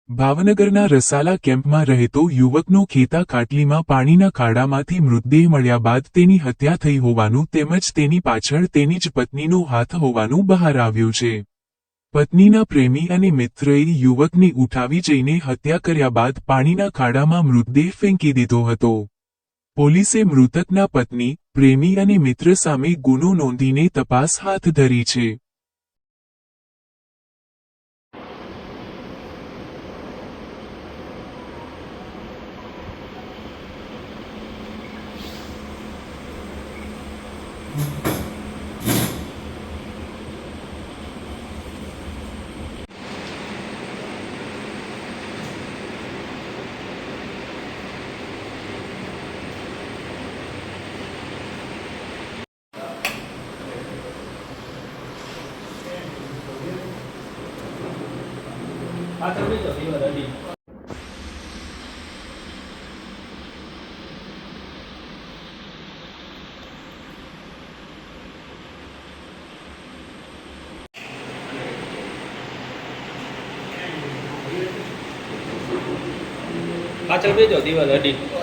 ભાવનગરના રસાલા કેમ્પમાં રહેતો યુવકનો ખેતા ખાટલીમાં પાણીના ખાડામાંથી મૃતદેહ મળ્યા બાદ તેની હત્યા થઈ હોવાનું તેમજ તેની પાછળ તેની જ પત્નીનો હાથ હોવાનું બહાર આવ્યું છે। પત્નીના પ્રેમી અને મિત્રએ યુવકને ઉઠાવી જઈને હત્યા કર્યા બાદ પાણીના ખાડામાં મૃતદેહ ફેંકી દીધો હતો। પોલીસે મૃતકના પત્ની, પ્રેમી અને મિત્ર સામે ગુનો નોંધીને તપાસ હાથ ધરી છે। પાછળ બેજો દિવાલ અડી